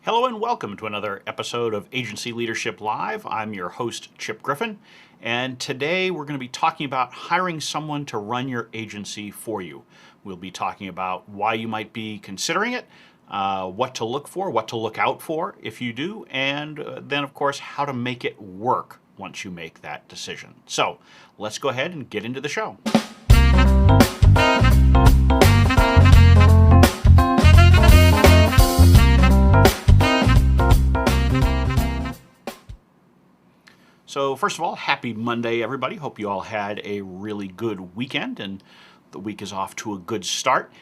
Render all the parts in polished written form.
Hello and welcome to another episode of Agency Leadership Live. I'm your host, Chip Griffin, and today we're going to be talking about hiring someone to run your agency for you. We'll be talking about why you might be considering it, what to look for, what to look out for if you do, and then, of course, how to make it work once you make that decision. So let's go ahead and get into the show. So first of all, happy Monday, everybody. Hope you all had a really good weekend and the week is off to a good start.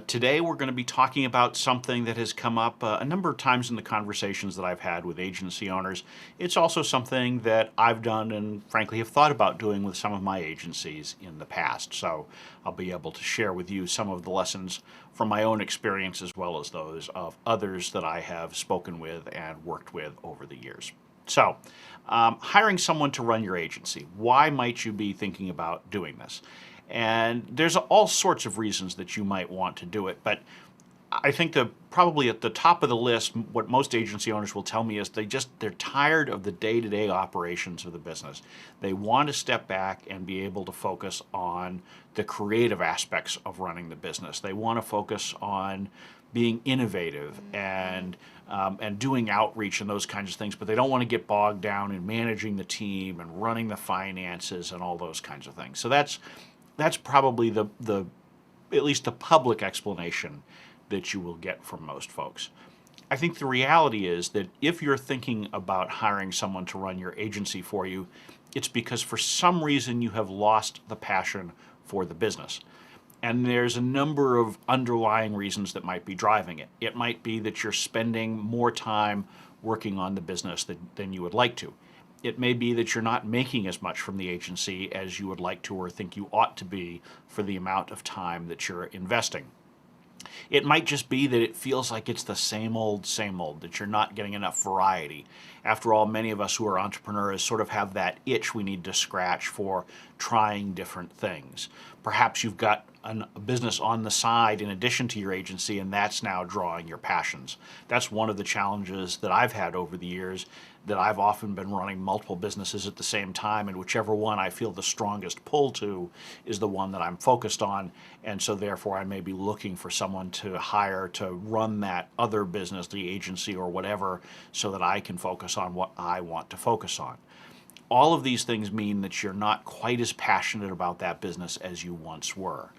Today we're going to be talking about something that has come up a number of times in the conversations that I've had with agency owners. It's also something that I've done and frankly have thought about doing with some of my agencies in the past. So I'll be able to share with you some of the lessons from my own experience as well as those of others that I have spoken with and worked with over the years. So, hiring someone to run your agency. Why might you be thinking about doing this? And there's all sorts of reasons that you might want to do it, but I think probably at the top of the list, what most agency owners will tell me is they're tired of the day-to-day operations of the business. They want to step back and be able to focus on the creative aspects of running the business. They want to focus on being innovative and doing outreach and those kinds of things, but they don't want to get bogged down in managing the team and running the finances and all those kinds of things. So that's probably the at least the public explanation that you will get from most folks. I think the reality is that if you're thinking about hiring someone to run your agency for you, it's because for some reason you have lost the passion for the business. And there's a number of underlying reasons that might be driving it. It might be that you're spending more time working on the business than you would like to. It may be that you're not making as much from the agency as you would like to or think you ought to be for the amount of time that you're investing. It might just be that it feels like it's the same old, that you're not getting enough variety. After all, many of us who are entrepreneurs sort of have that itch we need to scratch for trying different things. Perhaps you've got a business on the side in addition to your agency, and that's now drawing your passions. That's one of the challenges that I've had over the years, that I've often been running multiple businesses at the same time, and whichever one I feel the strongest pull to is the one that I'm focused on, and so therefore I may be looking for someone to hire to run that other business, the agency or whatever, so that I can focus on what I want to focus on. All of these things mean that you're not quite as passionate about that business as you once were.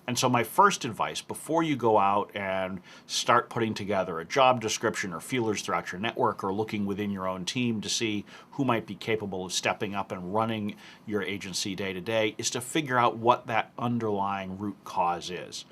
And so my first advice, before you go out and start putting together a job description or feelers throughout your network or looking within your own team to see who might be capable of stepping up and running your agency day to day, is to figure out what that underlying root cause is.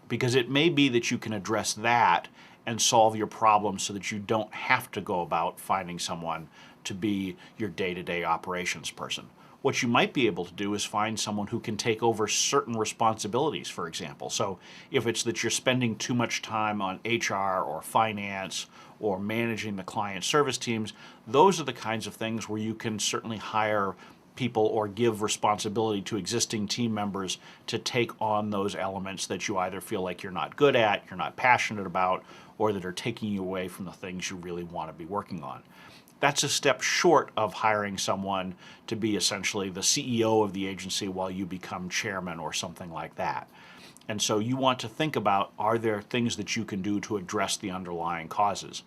Because it may be that you can address that and solve your problem so that you don't have to go about finding someone to be your day-to-day operations person. What you might be able to do is find someone who can take over certain responsibilities, for example. So if it's that you're spending too much time on HR or finance or managing the client service teams, those are the kinds of things where you can certainly hire people or give responsibility to existing team members to take on those elements that you either feel like you're not good at, you're not passionate about, or that are taking you away from the things you really want to be working on. That's a step short of hiring someone to be essentially the CEO of the agency while you become chairman or something like that. And so you want to think about, are there things that you can do to address the underlying causes?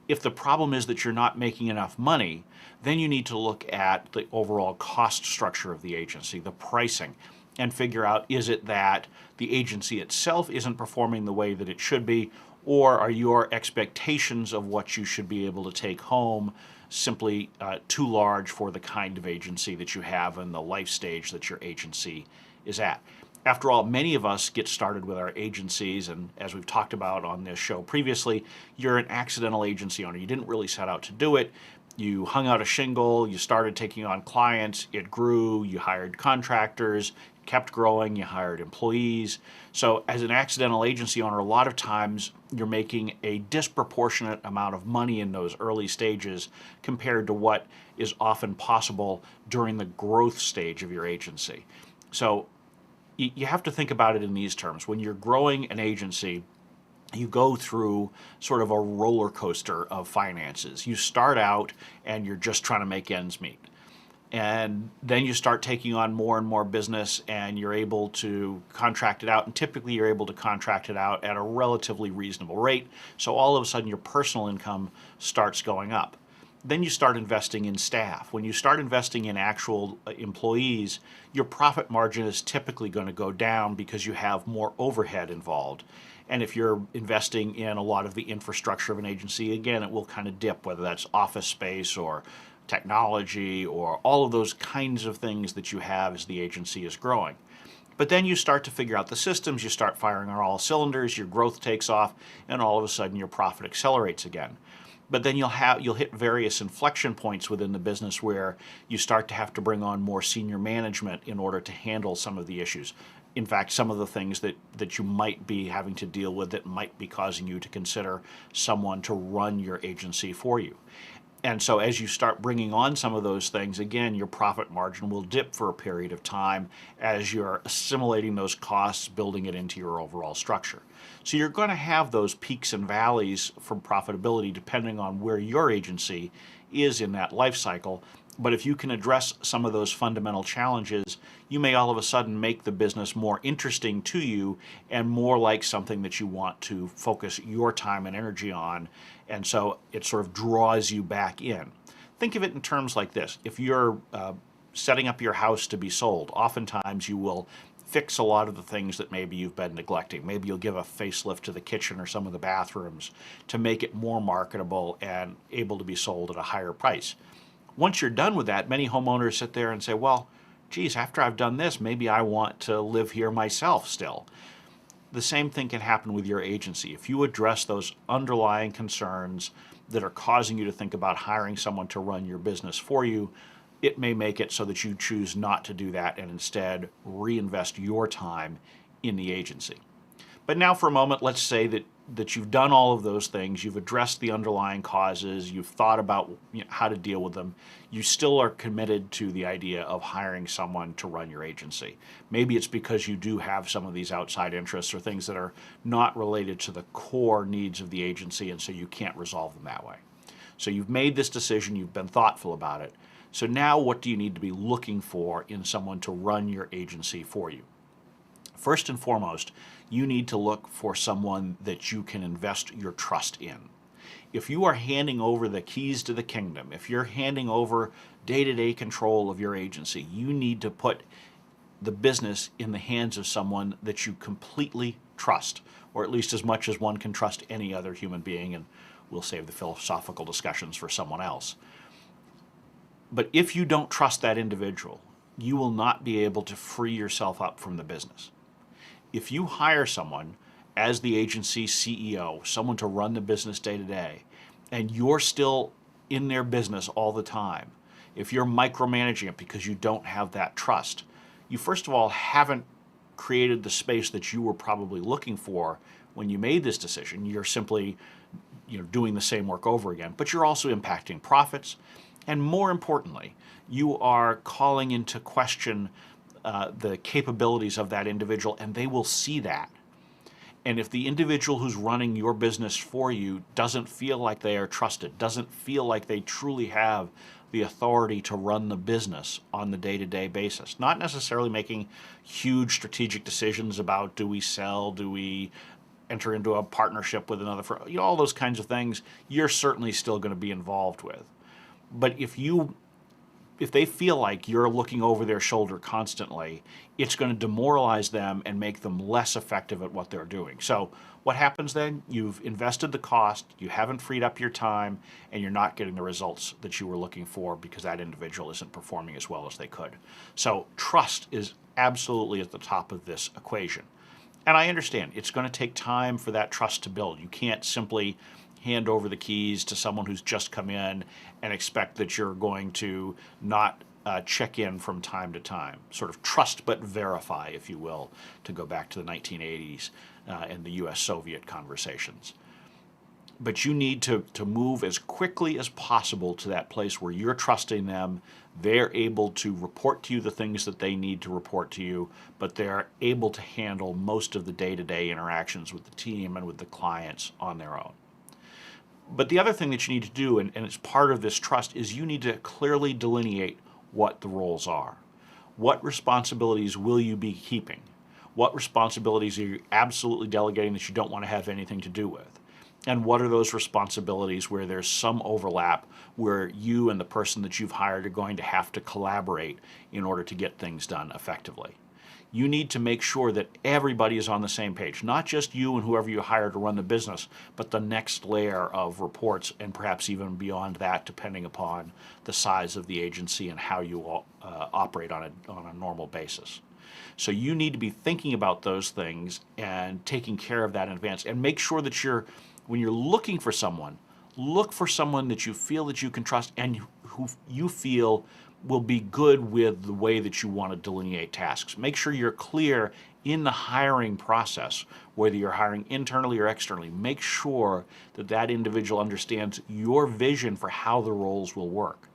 If the problem is that you're not making enough money, then you need to look at the overall cost structure of the agency, the pricing, and figure out, is it that the agency itself isn't performing the way that it should be, or are your expectations of what you should be able to take home simply too large for the kind of agency that you have and the life stage that your agency is at? After all, many of us get started with our agencies, and as we've talked about on this show previously, you're an accidental agency owner. You didn't really set out to do it. You hung out a shingle, you started taking on clients, it grew, you hired contractors, kept growing, you hired employees. So as an accidental agency owner, a lot of times you're making a disproportionate amount of money in those early stages compared to what is often possible during the growth stage of your agency. So you have to think about it in these terms. When you're growing an agency, you go through sort of a roller coaster of finances. You start out and you're just trying to make ends meet. And then you start taking on more and more business and you're able to contract it out. And typically you're able to contract it out at a relatively reasonable rate. So all of a sudden your personal income starts going up. Then you start investing in staff. When you start investing in actual employees, your profit margin is typically going to go down because you have more overhead involved. And if you're investing in a lot of the infrastructure of an agency, again, it will kind of dip, whether that's office space or technology or all of those kinds of things that you have as the agency is growing. But then you start to figure out the systems, you start firing on all cylinders, your growth takes off, and all of a sudden your profit accelerates again. But then you'll hit various inflection points within the business where you start to have to bring on more senior management in order to handle some of the issues. In fact, some of the things that you might be having to deal with that might be causing you to consider someone to run your agency for you. And so as you start bringing on some of those things, again, your profit margin will dip for a period of time as you're assimilating those costs, building it into your overall structure. So you're going to have those peaks and valleys from profitability depending on where your agency is in that life cycle. But if you can address some of those fundamental challenges, you may all of a sudden make the business more interesting to you and more like something that you want to focus your time and energy on. And so it sort of draws you back in. Think of it in terms like this. If you're setting up your house to be sold, oftentimes you will fix a lot of the things that maybe you've been neglecting. Maybe you'll give a facelift to the kitchen or some of the bathrooms to make it more marketable and able to be sold at a higher price. Once you're done with that, many homeowners sit there and say, well, geez, after I've done this, maybe I want to live here myself still. The same thing can happen with your agency. If you address those underlying concerns that are causing you to think about hiring someone to run your business for you, it may make it so that you choose not to do that and instead reinvest your time in the agency. But now for a moment, let's say that you've done all of those things, you've addressed the underlying causes, you've thought about how to deal with them, you still are committed to the idea of hiring someone to run your agency. Maybe it's because you do have some of these outside interests or things that are not related to the core needs of the agency, and so you can't resolve them that way. So you've made this decision, you've been thoughtful about it. So now what do you need to be looking for in someone to run your agency for you? First and foremost, you need to look for someone that you can invest your trust in. If you are handing over the keys to the kingdom, if you're handing over day-to-day control of your agency, you need to put the business in the hands of someone that you completely trust, or at least as much as one can trust any other human being, and we'll save the philosophical discussions for someone else. But if you don't trust that individual, you will not be able to free yourself up from the business. If you hire someone as the agency CEO, someone to run the business day to day, and you're still in their business all the time, if you're micromanaging it because you don't have that trust, you first of all haven't created the space that you were probably looking for when you made this decision. You're simply doing the same work over again, but you're also impacting profits. And more importantly, you are calling into question the capabilities of that individual, and they will see that. And if the individual who's running your business for you doesn't feel like they are trusted, doesn't feel like they truly have the authority to run the business on the day-to-day basis, not necessarily making huge strategic decisions about do we sell, do we enter into a partnership with another firm, all those kinds of things, you're certainly still going to be involved with. But if they feel like you're looking over their shoulder constantly, it's going to demoralize them and make them less effective at what they're doing. So what happens then? You've invested the cost, you haven't freed up your time, and you're not getting the results that you were looking for because that individual isn't performing as well as they could. So trust is absolutely at the top of this equation. And I understand it's going to take time for that trust to build. You can't simply hand over the keys to someone who's just come in and expect that you're going to not check in from time to time. Sort of trust but verify, if you will, to go back to the 1980s and the US-Soviet conversations. But you need to move as quickly as possible to that place where you're trusting them. They're able to report to you the things that they need to report to you, but they're able to handle most of the day-to-day interactions with the team and with the clients on their own. But the other thing that you need to do, and it's part of this trust, is you need to clearly delineate what the roles are. What responsibilities will you be keeping? What responsibilities are you absolutely delegating that you don't want to have anything to do with? And what are those responsibilities where there's some overlap, where you and the person that you've hired are going to have to collaborate in order to get things done effectively? You need to make sure that everybody is on the same page, not just you and whoever you hire to run the business, but the next layer of reports, and perhaps even beyond that, depending upon the size of the agency and how you operate on a normal basis. So you need to be thinking about those things and taking care of that in advance, and make sure that when you're looking for someone, look for someone that you feel that you can trust and who you feel will be good with the way that you want to delineate tasks. Make sure you're clear in the hiring process, whether you're hiring internally or externally. Make sure that that individual understands your vision for how the roles will work.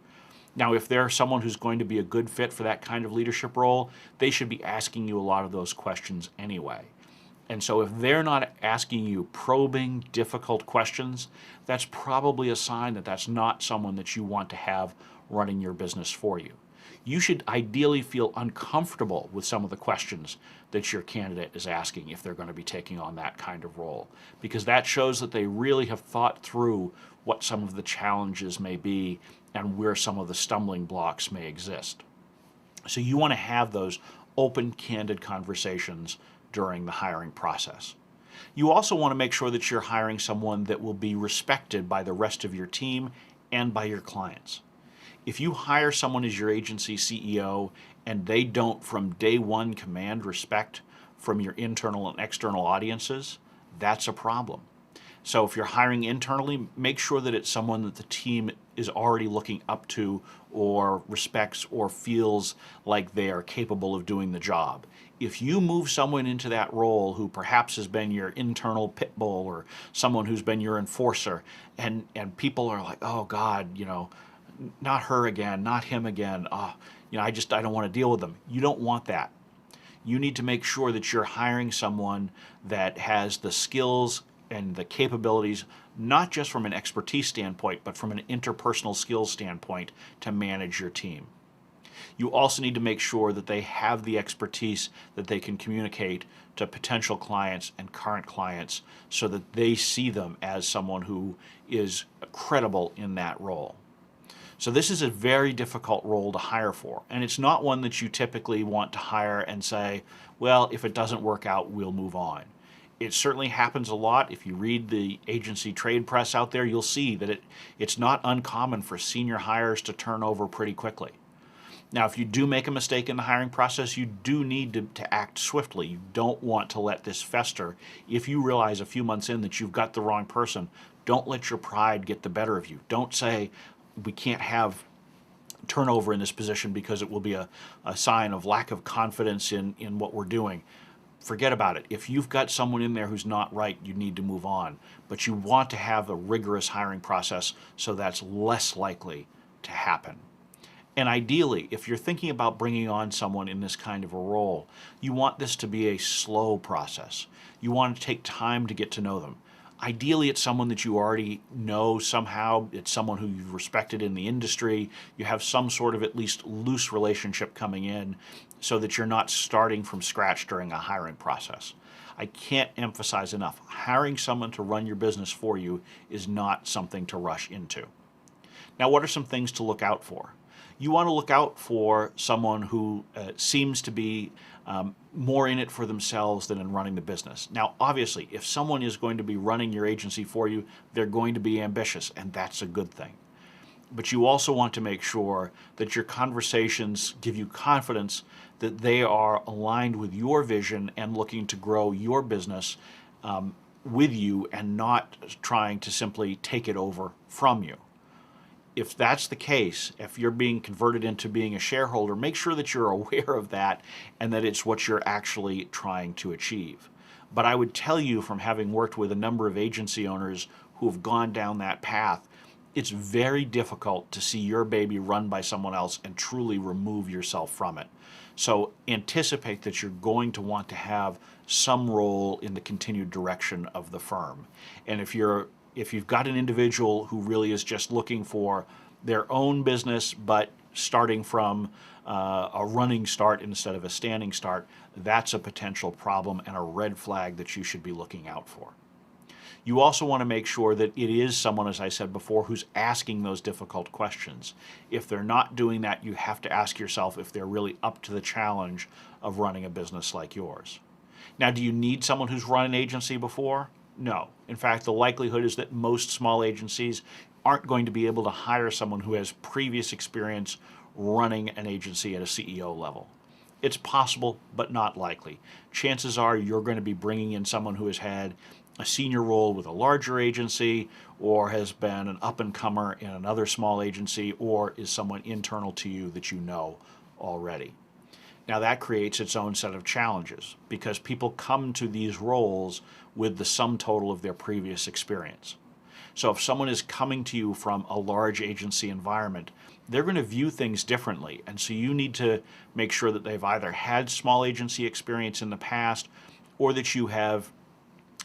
Now, if they're someone who's going to be a good fit for that kind of leadership role, they should be asking you a lot of those questions anyway. And so if they're not asking you probing, difficult questions, that's probably a sign that that's not someone that you want to have running your business for you. You should ideally feel uncomfortable with some of the questions that your candidate is asking if they're going to be taking on that kind of role, because that shows that they really have thought through what some of the challenges may be and where some of the stumbling blocks may exist. So you want to have those open, candid conversations during the hiring process. You also want to make sure that you're hiring someone that will be respected by the rest of your team and by your clients. If you hire someone as your agency CEO and they don't from day one command respect from your internal and external audiences, that's a problem. So if you're hiring internally, make sure that it's someone that the team is already looking up to or respects or feels like they are capable of doing the job. If you move someone into that role who perhaps has been your internal pit bull or someone who's been your enforcer, and people are like, oh God, not her again, not him again, I don't want to deal with them. You don't want that. You need to make sure that you're hiring someone that has the skills and the capabilities, not just from an expertise standpoint, but from an interpersonal skills standpoint to manage your team. You also need to make sure that they have the expertise that they can communicate to potential clients and current clients so that they see them as someone who is credible in that role. So this is a very difficult role to hire for, and it's not one that you typically want to hire and say, well, if it doesn't work out, we'll move on. It certainly happens a lot. If you read the agency trade press out there, you'll see that it's not uncommon for senior hires to turn over pretty quickly. Now, if you do make a mistake in the hiring process, you do need to act swiftly. You don't want to let this fester. If you realize a few months in that you've got the wrong person, don't let your pride get the better of you. Don't say, we can't have turnover in this position because it will be a sign of lack of confidence in what we're doing. Forget about it. If you've got someone in there who's not right, you need to move on. But you want to have a rigorous hiring process so that's less likely to happen. And ideally, if you're thinking about bringing on someone in this kind of a role, you want this to be a slow process. You want to take time to get to know them. Ideally, it's someone that you already know somehow. It's someone who you've respected in the industry. You have some sort of at least loose relationship coming in so that you're not starting from scratch during a hiring process. I can't emphasize enough, hiring someone to run your business for you is not something to rush into. Now, what are some things to look out for? You want to look out for someone who seems to be more in it for themselves than in running the business. Now, obviously, if someone is going to be running your agency for you, they're going to be ambitious, and that's a good thing. But you also want to make sure that your conversations give you confidence that they are aligned with your vision and looking to grow your business with you and not trying to simply take it over from you. If that's the case, if you're being converted into being a shareholder, make sure that you're aware of that and that it's what you're actually trying to achieve. But I would tell you, from having worked with a number of agency owners who have gone down that path, it's very difficult to see your baby run by someone else and truly remove yourself from it. So anticipate that you're going to want to have some role in the continued direction of the firm. And if you've got an individual who really is just looking for their own business, but starting from a running start instead of a standing start, that's a potential problem and a red flag that you should be looking out for. You also want to make sure that it is someone, as I said before, who's asking those difficult questions. If they're not doing that, you have to ask yourself if they're really up to the challenge of running a business like yours. Now, do you need someone who's run an agency before? No. In fact, the likelihood is that most small agencies aren't going to be able to hire someone who has previous experience running an agency at a CEO level. It's possible, but not likely. Chances are you're going to be bringing in someone who has had a senior role with a larger agency, or has been an up-and-comer in another small agency, or is someone internal to you that you know already. Now that creates its own set of challenges, because people come to these roles with the sum total of their previous experience. So if someone is coming to you from a large agency environment, they're going to view things differently. And so you need to make sure that they've either had small agency experience in the past, or that you have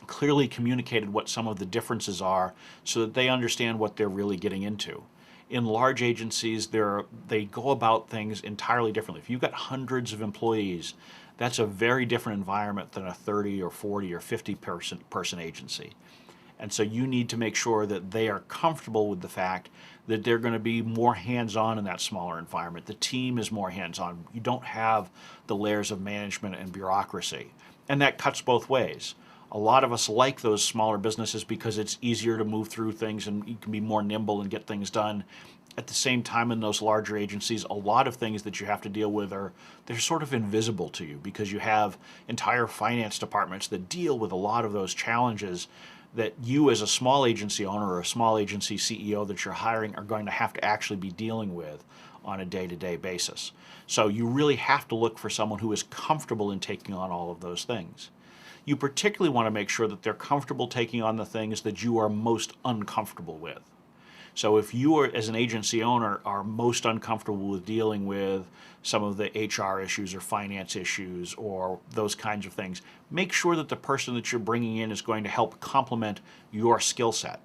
clearly communicated what some of the differences are so that they understand what they're really getting into. In large agencies, they go about things entirely differently. If you've got hundreds of employees, that's a very different environment than a 30 or 40 or 50 person agency. And so you need to make sure that they are comfortable with the fact that they're going to be more hands-on in that smaller environment. The team is more hands-on. You don't have the layers of management and bureaucracy. And that cuts both ways. A lot of us like those smaller businesses because it's easier to move through things and you can be more nimble and get things done. At the same time, in those larger agencies, a lot of things that you have to deal with they're sort of invisible to you, because you have entire finance departments that deal with a lot of those challenges that you, as a small agency owner or a small agency CEO that you're hiring, are going to have to actually be dealing with on a day-to-day basis. So you really have to look for someone who is comfortable in taking on all of those things. You particularly want to make sure that they're comfortable taking on the things that you are most uncomfortable with. So if you, are, as an agency owner, are most uncomfortable with dealing with some of the HR issues or finance issues or those kinds of things, make sure that the person that you're bringing in is going to help complement your skill set.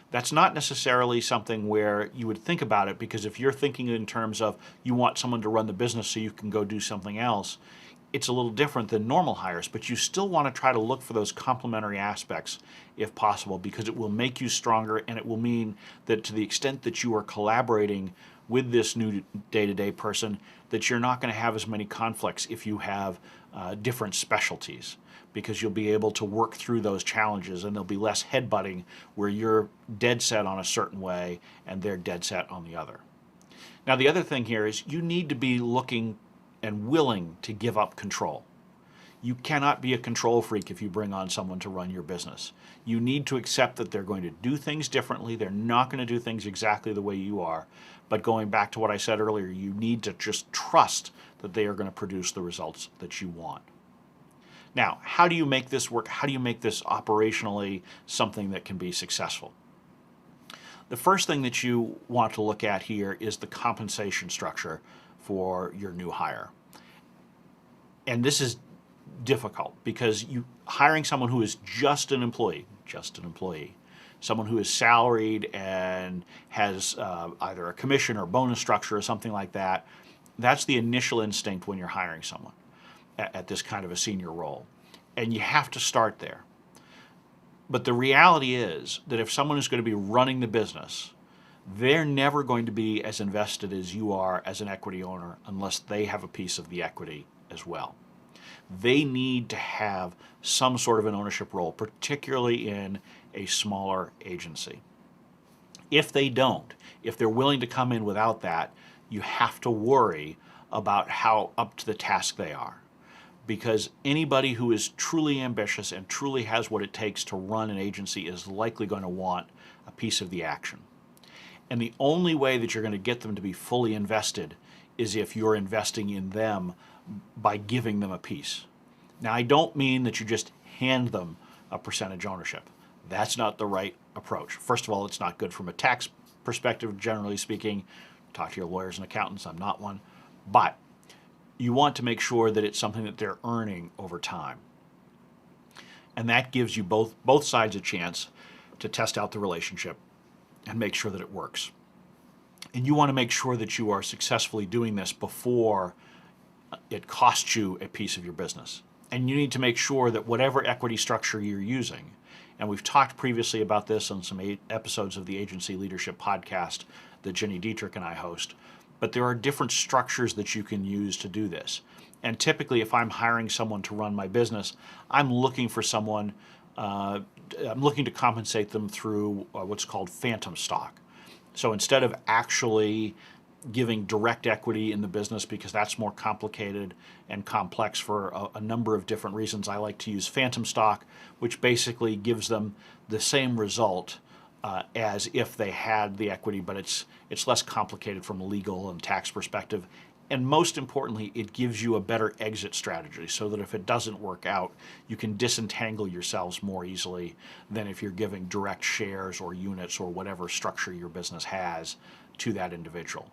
That's not necessarily something where you would think about it, because if you're thinking in terms of you want someone to run the business so you can go do something else, it's a little different than normal hires, but you still want to try to look for those complementary aspects if possible, because it will make you stronger, and it will mean that to the extent that you are collaborating with this new day-to-day person, that you're not going to have as many conflicts if you have different specialties, because you'll be able to work through those challenges, and there'll be less headbutting where you're dead set on a certain way and they're dead set on the other. Now, the other thing here is you need to be looking and willing to give up control. You cannot be a control freak if you bring on someone to run your business. You need to accept that they're going to do things differently. They're not going to do things exactly the way you are. But going back to what I said earlier, you need to just trust that they are going to produce the results that you want. Now, how do you make this work? How do you make this operationally something that can be successful? The first thing that you want to look at here is the compensation structure for your new hire. And this is difficult because hiring someone who is just an employee, someone who is salaried and has either a commission or bonus structure or something like that, that's the initial instinct when you're hiring someone at this kind of a senior role. And you have to start there. But the reality is that if someone is going to be running the business, they're never going to be as invested as you are as an equity owner unless they have a piece of the equity as well. They need to have some sort of an ownership role, particularly in a smaller agency. If they don't, if they're willing to come in without that, you have to worry about how up to the task they are. Because anybody who is truly ambitious and truly has what it takes to run an agency is likely going to want a piece of the action. And the only way that you're going to get them to be fully invested is if you're investing in them by giving them a piece. Now, I don't mean that you just hand them a percentage ownership. That's not the right approach. First of all, it's not good from a tax perspective, generally speaking. Talk to your lawyers and accountants. I'm not one. But you want to make sure that it's something that they're earning over time. And that gives you both sides a chance to test out the relationship and make sure that it works. And you want to make sure that you are successfully doing this before it costs you a piece of your business. And you need to make sure that whatever equity structure you're using, and we've talked previously about this on some episodes of the Agency Leadership Podcast that Gini, Dietrich, and I host, but there are different structures that you can use to do this. And typically, if I'm hiring someone to run my business, I'm looking for someone, I'm looking to compensate them through what's called phantom stock. So instead of actually giving direct equity in the business, because that's more complicated and complex for a number of different reasons, I like to use phantom stock, which basically gives them the same result as if they had the equity, but it's less complicated from a legal and tax perspective. And most importantly, it gives you a better exit strategy so that if it doesn't work out, you can disentangle yourselves more easily than if you're giving direct shares or units or whatever structure your business has to that individual.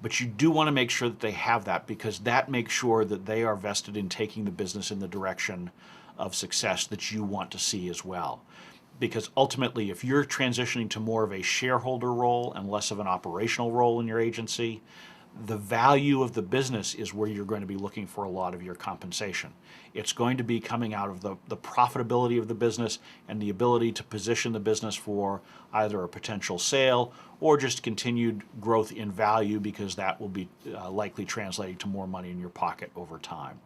But you do want to make sure that they have that, because that makes sure that they are vested in taking the business in the direction of success that you want to see as well. Because ultimately, if you're transitioning to more of a shareholder role and less of an operational role in your agency, the value of the business is where you're going to be looking for a lot of your compensation. It's going to be coming out of the profitability of the business and the ability to position the business for either a potential sale or just continued growth in value, because that will be likely translating to more money in your pocket over time.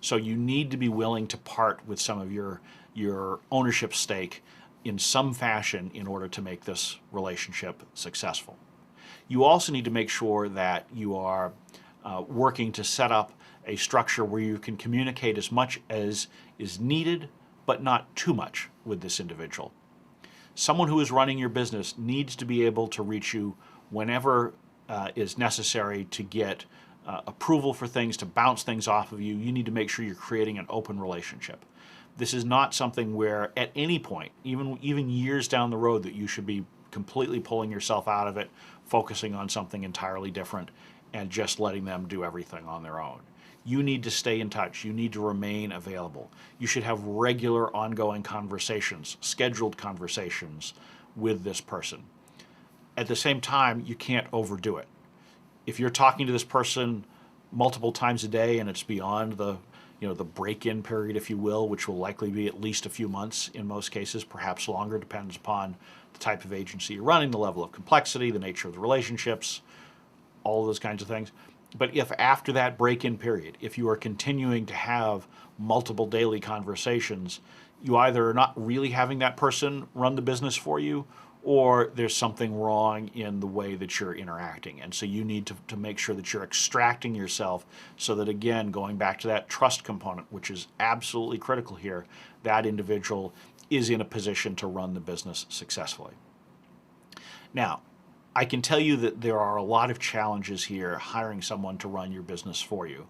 So you need to be willing to part with some of your ownership stake in some fashion in order to make this relationship successful. You also need to make sure that you are working to set up a structure where you can communicate as much as is needed, but not too much with this individual. Someone who is running your business needs to be able to reach you whenever is necessary to get approval for things, to bounce things off of you. You need to make sure you're creating an open relationship. This is not something where at any point, even years down the road, that you should be completely pulling yourself out of it, focusing on something entirely different, and just letting them do everything on their own. You need to stay in touch. You need to remain available. You should have regular ongoing conversations, scheduled conversations with this person. At the same time, you can't overdo it. If you're talking to this person multiple times a day and it's beyond the break-in period, if you will, which will likely be at least a few months in most cases, perhaps longer, depends upon the type of agency you're running, the level of complexity, the nature of the relationships, all of those kinds of things. But if after that break-in period, if you are continuing to have multiple daily conversations, you either are not really having that person run the business for you, or there's something wrong in the way that you're interacting. And so you need to make sure that you're extracting yourself so that, again, going back to that trust component, which is absolutely critical here, that individual is in a position to run the business successfully. Now, I can tell you that there are a lot of challenges here hiring someone to run your business for you,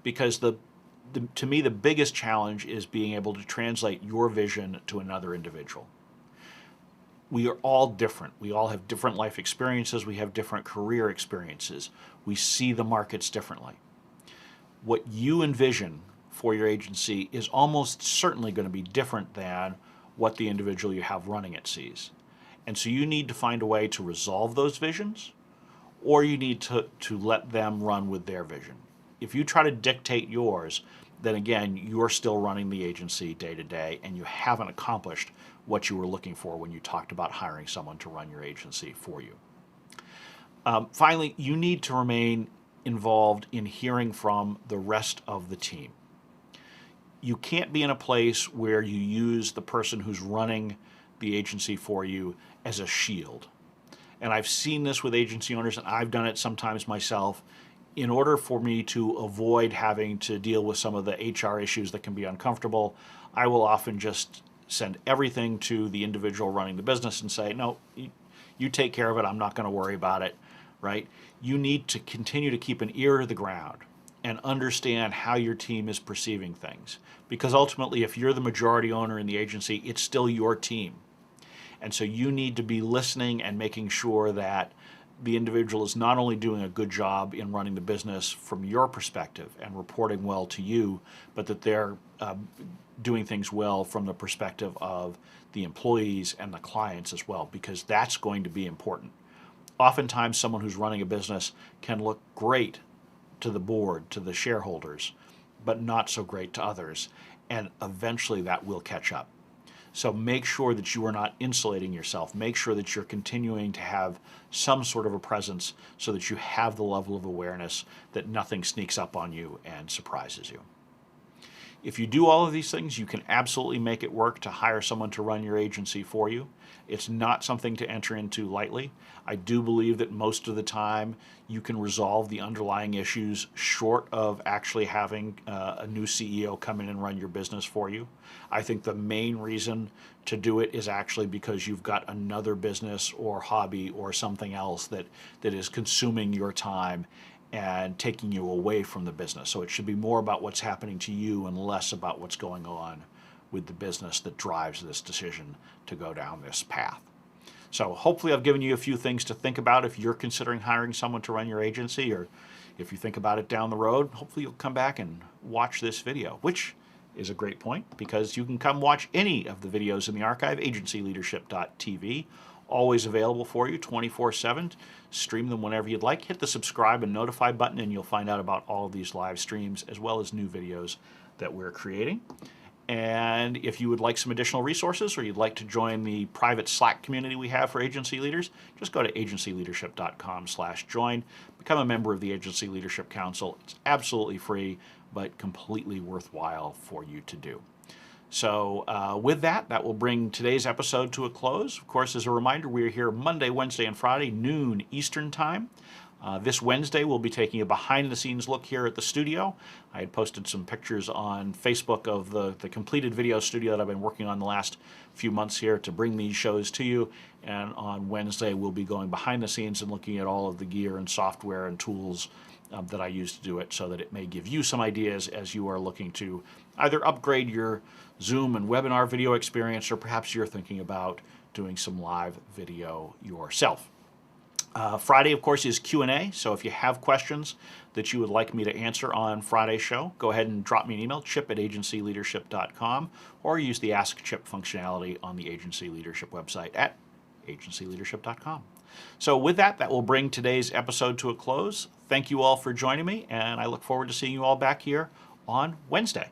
because to me, the biggest challenge is being able to translate your vision to another individual. We are all different. We all have different life experiences. We have different career experiences. We see the markets differently. What you envision for your agency is almost certainly going to be different than what the individual you have running it sees. And so you need to find a way to resolve those visions, or you need to let them run with their vision. If you try to dictate yours, then again, you're still running the agency day to day, and you haven't accomplished what you were looking for when you talked about hiring someone to run your agency for you. Finally, you need to remain involved in hearing from the rest of the team. You can't be in a place where you use the person who's running the agency for you as a shield. And I've seen this with agency owners, and I've done it sometimes myself. In order for me to avoid having to deal with some of the HR issues that can be uncomfortable, I will often just send everything to the individual running the business and say, no, you take care of it. I'm not going to worry about it, right? You need to continue to keep an ear to the ground and understand how your team is perceiving things. Because ultimately, if you're the majority owner in the agency, it's still your team. And so you need to be listening and making sure that the individual is not only doing a good job in running the business from your perspective and reporting well to you, but that they're doing things well from the perspective of the employees and the clients as well, because that's going to be important. Oftentimes, someone who's running a business can look great to the board, to the shareholders, but not so great to others. And eventually that will catch up. So make sure that you are not insulating yourself. Make sure that you're continuing to have some sort of a presence so that you have the level of awareness that nothing sneaks up on you and surprises you. If you do all of these things, you can absolutely make it work to hire someone to run your agency for you. It's not something to enter into lightly. I do believe that most of the time you can resolve the underlying issues short of actually having a new CEO come in and run your business for you. I think the main reason to do it is actually because you've got another business or hobby or something else that is consuming your time and taking you away from the business. So it should be more about what's happening to you and less about what's going on with the business that drives this decision to go down this path. So hopefully I've given you a few things to think about if you're considering hiring someone to run your agency, or if you think about it down the road. Hopefully you'll come back and watch this video, which is a great point because you can come watch any of the videos in the archive, agencyleadership.tv. Always available for you 24/7. Stream them whenever you'd like. Hit the subscribe and notify button and you'll find out about all of these live streams as well as new videos that we're creating. And if you would like some additional resources or you'd like to join the private Slack community we have for agency leaders, just go to agencyleadership.com/join. Become a member of the Agency Leadership Council. It's absolutely free, but completely worthwhile for you to do. So with that, that will bring today's episode to a close. Of course, as a reminder, we are here Monday, Wednesday, and Friday, noon Eastern Time. This Wednesday, we'll be taking a behind-the-scenes look here at the studio. I had posted some pictures on Facebook of the completed video studio that I've been working on the last few months here to bring these shows to you. And on Wednesday, we'll be going behind the scenes and looking at all of the gear and software and tools that I use to do it, so that it may give you some ideas as you are looking to either upgrade your Zoom and webinar video experience, or perhaps you're thinking about doing some live video yourself. Friday, of course, is Q&A, so if you have questions that you would like me to answer on Friday's show, go ahead and drop me an email, chip@agencyleadership.com, or use the Ask Chip functionality on the Agency Leadership website at agencyleadership.com. So with that, that will bring today's episode to a close. Thank you all for joining me, and I look forward to seeing you all back here on Wednesday.